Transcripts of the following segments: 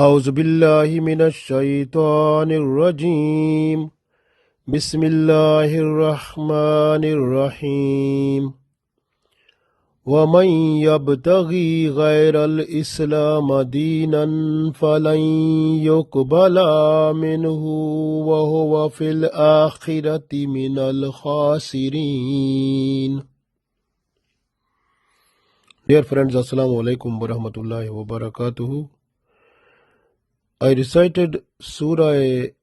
أعوذ بالله من الشيطان الرجيم بسم الله الرحمن الرحيم ومن يبتغي غير الإسلام دينا فلن يقبل منه وهو في الآخرة من الخاسرين. Dear friends, Assalamu alaikum wa rahmatullahi wa barakatuhu. I recited Surah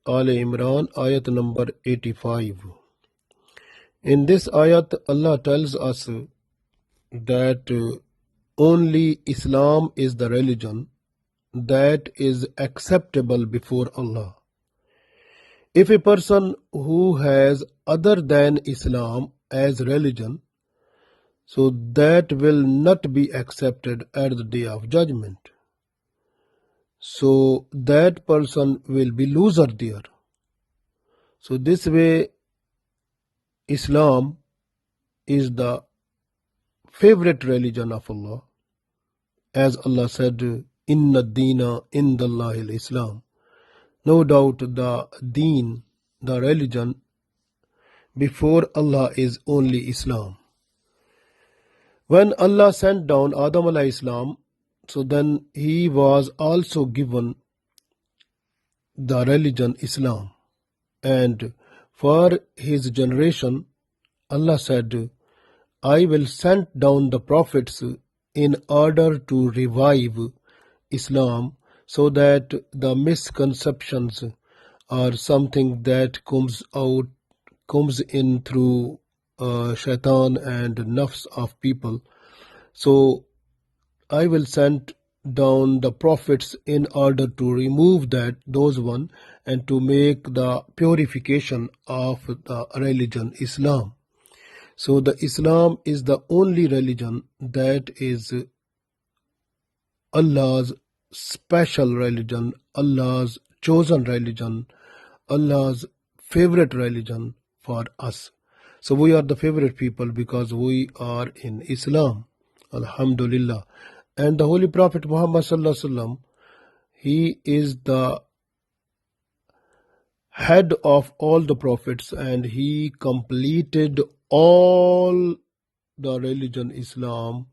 Aal-i-Imraan Ayat number 85. In this ayat, Allah tells us that only Islam is the religion that is acceptable before Allah. If a person who has other than Islam as religion, so that will not be accepted at the day of judgment. So that person will be loser there. So this way Islam is the favorite religion of Allah. As Allah said, Inna Deena Indallahi al-Islam. No doubt the deen, the religion before Allah is only Islam. When Allah sent down Adam alayhi salam, so then he was also given the religion Islam. And for his generation, Allah said, I will send down the prophets in order to revive Islam, so that the misconceptions are something that comes in through shaitan and nafs of people. So I will send down the prophets in order to remove those one and to make the purification of the religion Islam. So the Islam is the only religion that is Allah's special religion, Allah's chosen religion, Allah's favorite religion for us. So we are the favorite people because we are in Islam. Alhamdulillah. And the Holy Prophet Muhammad sallallahu alaihi wasallam, he is the head of all the prophets and he completed all the religion Islam.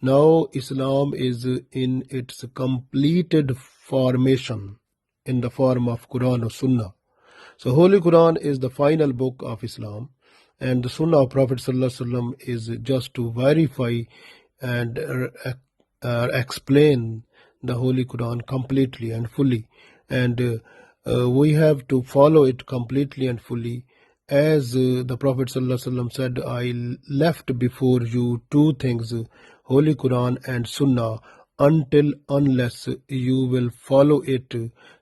Now Islam is in its completed formation in the form of Qur'an or Sunnah. So Holy Qur'an is the final book of Islam, and the Sunnah of Prophet sallallahu alaihi wasallam is just to verify and explain the Holy Quran completely and fully, and we have to follow it completely and fully. As the Prophet ﷺ said, I left before you two things, Holy Quran and Sunnah, unless you will follow it,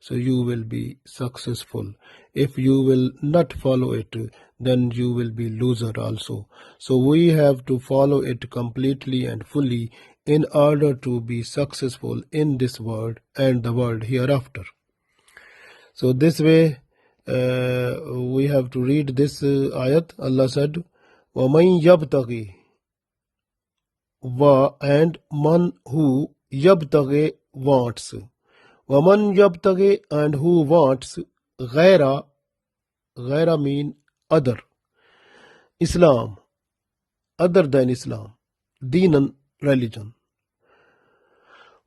so you will be successful. If you will not follow it, then you will be loser also. So we have to follow it completely and fully in order to be successful in this world and the world hereafter. So this way we have to read this ayat. Allah said, وَمَنْ يَبْتَغِي and man who yabtaghi wants. وَمَنْ يَبْتَغِي and who wants غَيْرَ mean other. Islam, other than Islam. Deenan, religion.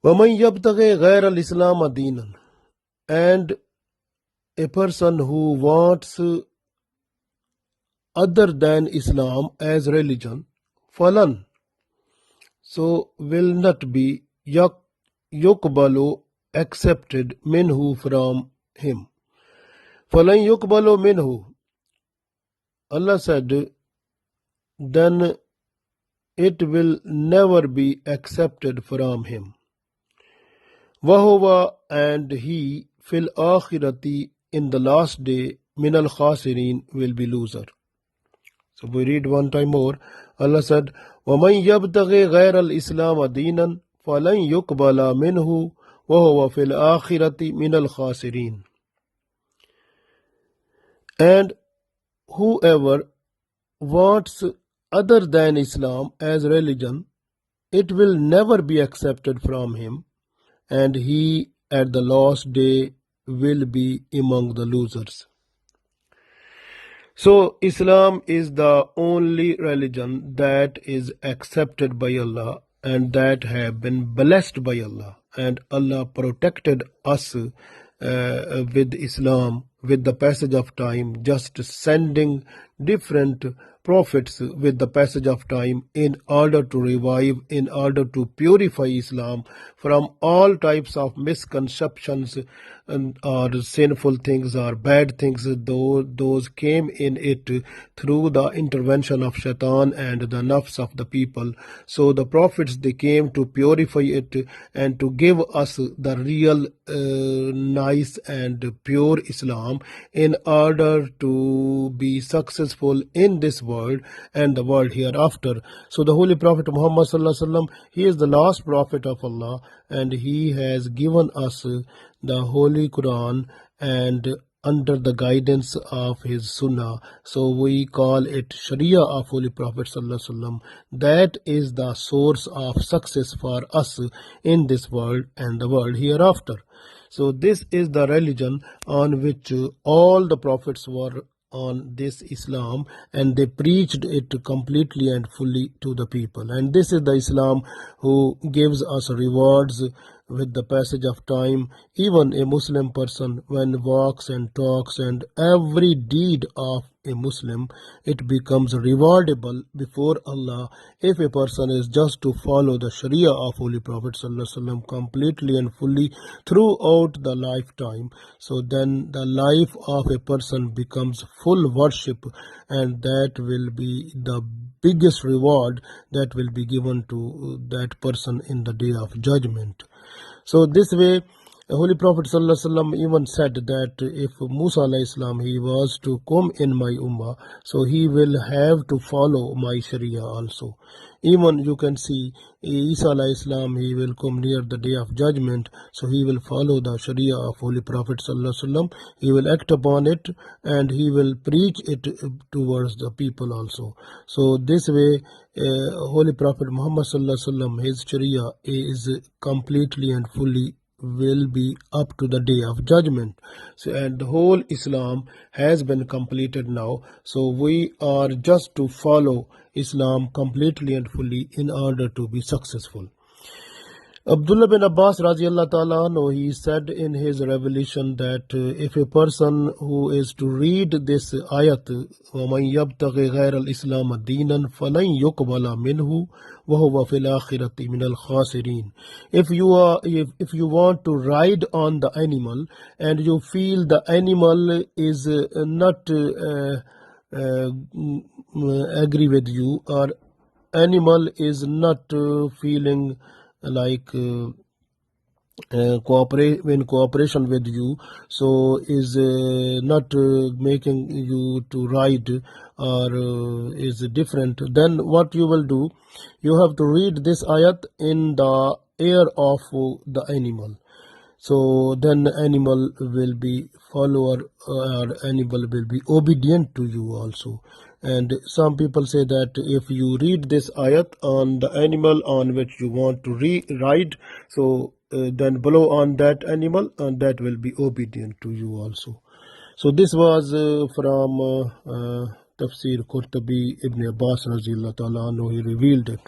وَمَنْ يَبْتَغِي غَيْرَ الْإِسْلَامَ دِينًا and a person who wants other than Islam as religion, falan, so will not be yukbalu accepted minhu from him. Falan yukbalu minhu, Allah said, then it will never be accepted from him. Wahuwa and he fil akhirati in the last day min al khasirin will be loser. So we read one time more. Allah said, وَمَنْ يَبْتَغِي غَيْرَ الْإِسْلَامَ دِينًا فَلَنْ يُقْبَلَ مِنْهُ وَهُوَ فِي الْآخِرَةِ مِنَ الْخَاسِرِينَ. And whoever wants other than Islam as religion, it will never be accepted from him, and he at the last day will be among the losers. So Islam is the only religion that is accepted by Allah and that have been blessed by Allah, and Allah protected us with Islam with the passage of time, just sending different prophets with the passage of time in order to revive, in order to purify Islam from all types of misconceptions or sinful things or bad things. Those came in it through the intervention of Shaitan and the nafs of the people. So the prophets, they came to purify it and to give us the real nice and pure Islam in order to be successful in this world and the world hereafter. So the Holy Prophet Muhammad Sallallahu Alaihi Wasallam, he is the last prophet of Allah, and he has given us the Holy Qur'an and under the guidance of his Sunnah. So we call it Sharia of Holy Prophet Sallallahu Alaihi Wasallam. That is the source of success for us in this world and the world hereafter. So this is the religion on which all the prophets were on this Islam, and they preached it completely and fully to the people. And this is the Islam who gives us rewards with the passage of time. Even a Muslim person, when walks and talks and every deed of a Muslim, it becomes rewardable before Allah if a person is just to follow the Sharia of Holy Prophet Sallallahu Alaihi Wasallam completely and fully throughout the lifetime. So then the life of a person becomes full worship, and that will be the biggest reward that will be given to that person in the day of judgment. So this way, the Holy Prophet Sallallahu Alaihi Wasallam even said that if Musa alayhi salam, he was to come in my ummah, so he will have to follow my Sharia also. Even you can see Isa alayhi salam, he will come near the day of judgment, so he will follow the Sharia of Holy Prophet Sallallahu Alaihi Wasallam. He will act upon it and he will preach it towards the people also. So this way, Holy Prophet Muhammad Sallallahu Alaihi Wasallam, his Sharia is completely and fully will be up to the day of judgment. So, and the whole Islam has been completed now. So we are just to follow Islam completely and fully in order to be successful. Abdullah bin Abbas radiallahu ta'ala anhu, he said in his revelation that if a person who is to read this ayat, وَمَنْ يَبْتَغِ غَيْرَ الْإِسْلَامَ دِينًا فَلَنْ يُقْبَلَ مِنْهُ وَهُوَ فِي الْآخِرَةِ مِنَ الْخَاسِرِينَ. If you want to ride on the animal and you feel the animal is not agree with you, or animal is not feeling like cooperation with you, so is not making you to ride or is different, then what you will do, you have to read this ayat in the ear of the animal. So then animal will be follower, or animal will be obedient to you also. And some people say that if you read this ayat on the animal on which you want to ride, so then blow on that animal and that will be obedient to you also. So this was from Tafsir Qurtubi Ibn Abbas Razillah Ta'ala anhu, he revealed it.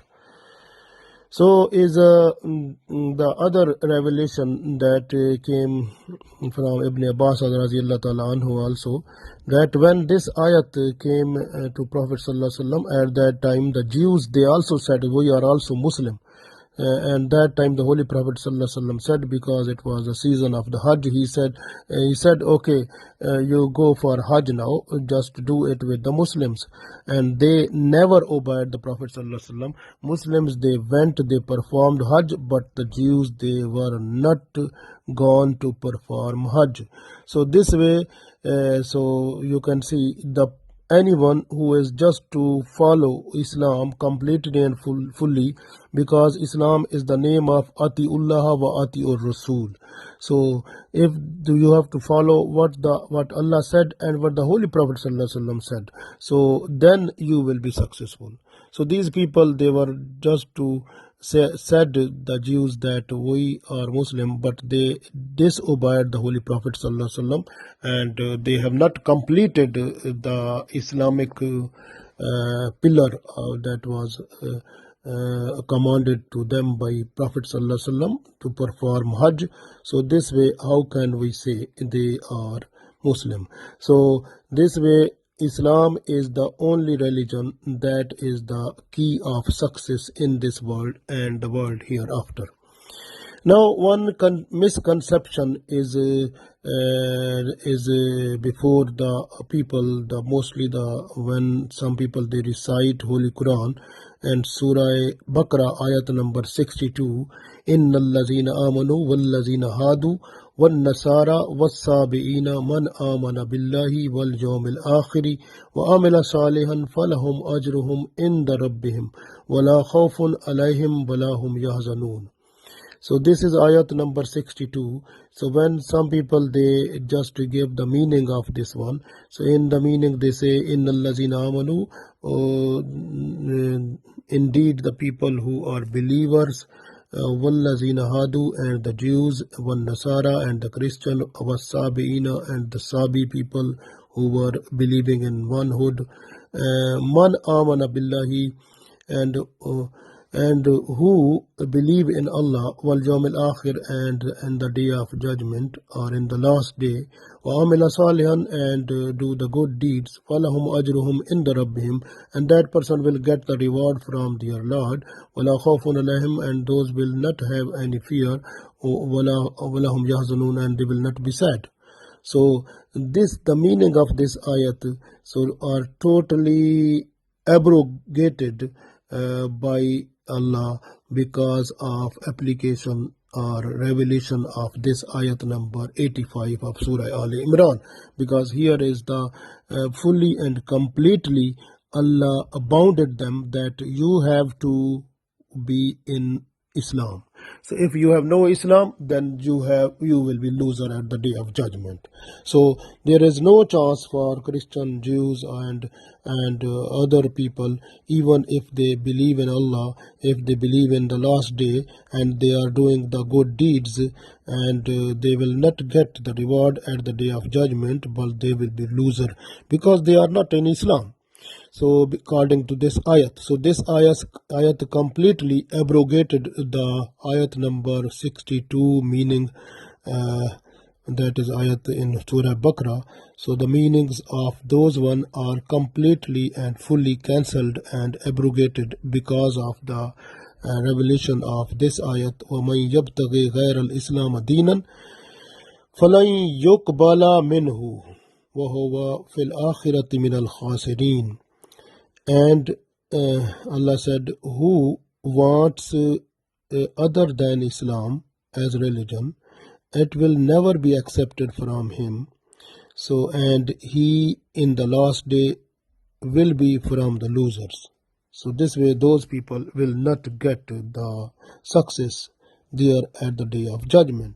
So is the other revelation that came from Ibn Abbas Razillah Ta'ala anhu also, that when this ayat came to Prophet Sallallahu Alaihi Wasallam, at that time the Jews, they also said, we are also Muslim. And that time the Holy Prophet Sallallahu Alaihi Wasallam said, because it was the season of the Hajj, he said, okay, you go for Hajj now, just do it with the Muslims. And they never obeyed the Prophet Sallallahu Alaihi Wasallam. Muslims, they went, they performed Hajj, but the Jews, they were not gone to perform Hajj. So this way, so you can see anyone who is just to follow Islam completely and fully, because Islam is the name of Atiullah wa Atiur Rasul. So if you have to follow what Allah said and what the Holy Prophet Sallallahu Alaihi Wasallam said, so then you will be successful. So these people, they were just to said the Jews that we are Muslim, but they disobeyed the Holy Prophet Sallallahu Alaihi Wasallam, and they have not completed the Islamic pillar that was commanded to them by Prophet Sallallahu Alaihi Wasallam to perform Hajj. So this way, how can we say they are Muslim? So this way, Islam is the only religion that is the key of success in this world and the world hereafter. Now, one misconception is before the people, mostly when some people they recite Holy Quran and Surah Al-Baqarah Ayat number 62, Inna allazina amanu wallazina hadu والنصارى والصابئين من آمن بالله واليوم الآخر وعمل صالحا فلهم أجرهم عند ربهم ولا خوف عليهم ولا هم يحزنون. So this is ayat number 62. So when some people they just give the meaning of this one, so in the meaning they say Inna allazina amanu, indeed the people who are believers, wallazina hadu, and the Jews, wan Nasara, and the Christian, wasabiina, and the Sabi people who were believing in onehood, man amana billahi, and who believe in Allah, wal yawmil akhir, and in the day of judgment, or in the last day, wa amila salihan, and do the good deeds, falahum ajruhum inda rabbihim, and that person will get the reward from their Lord, wala khawfun alayhim, and those will not have any fear, wala hum yahzanun, and they will not be sad. So the meaning of this ayat are totally abrogated by Allah because of application or revelation of this ayat number 85 of Surah Aal-i-Imraan, because here is the fully and completely Allah bounded them that you have to be in Islam. So if you have no Islam, then you will be loser at the day of judgment. So there is no chance for Christian, Jews, and other people, even if they believe in Allah, if they believe in the last day, and they are doing the good deeds, and they will not get the reward at the day of judgment, but they will be loser because they are not in Islam. So according to this ayat, so this ayat completely abrogated the ayat number 62 meaning, that is ayat in Surah Al-Baqarah. So the meanings of those one are completely and fully cancelled and abrogated because of the revelation of this ayat. وَمَنْ يَبْتَغِي غَيْرَ الْإِسْلَامَ دِينًا فَلَنْ يُقْبَلَ مِنْهُ وَهُوَ فِي الْآخِرَةِ مِنَ الْخَاسِرِينَ. And Allah said, who wants other than Islam as religion, it will never be accepted from him. So, and he in the last day will be from the losers. So this way those people will not get the success there at the day of judgment.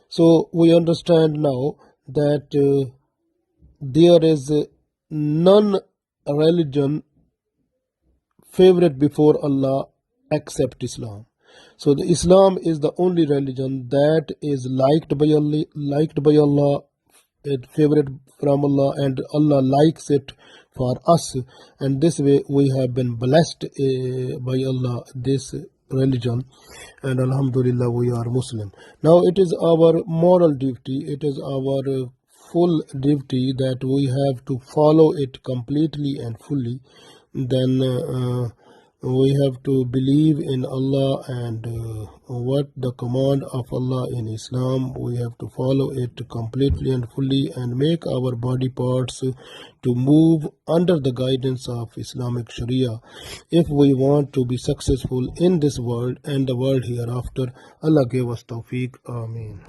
So we understand now that there is none religion favorite before Allah except Islam. So the Islam is the only religion that is liked by Allah, favorite from Allah, and Allah likes it for us, and this way we have been blessed by Allah this religion, and Alhamdulillah we are Muslim. Now it is our moral duty, it is our full duty that we have to follow it completely and fully. Then we have to believe in Allah and what the command of Allah in Islam, we have to follow it completely and fully and make our body parts to move under the guidance of Islamic Sharia if we want to be successful in this world and the world hereafter. Allah give us tawfiq. Ameen.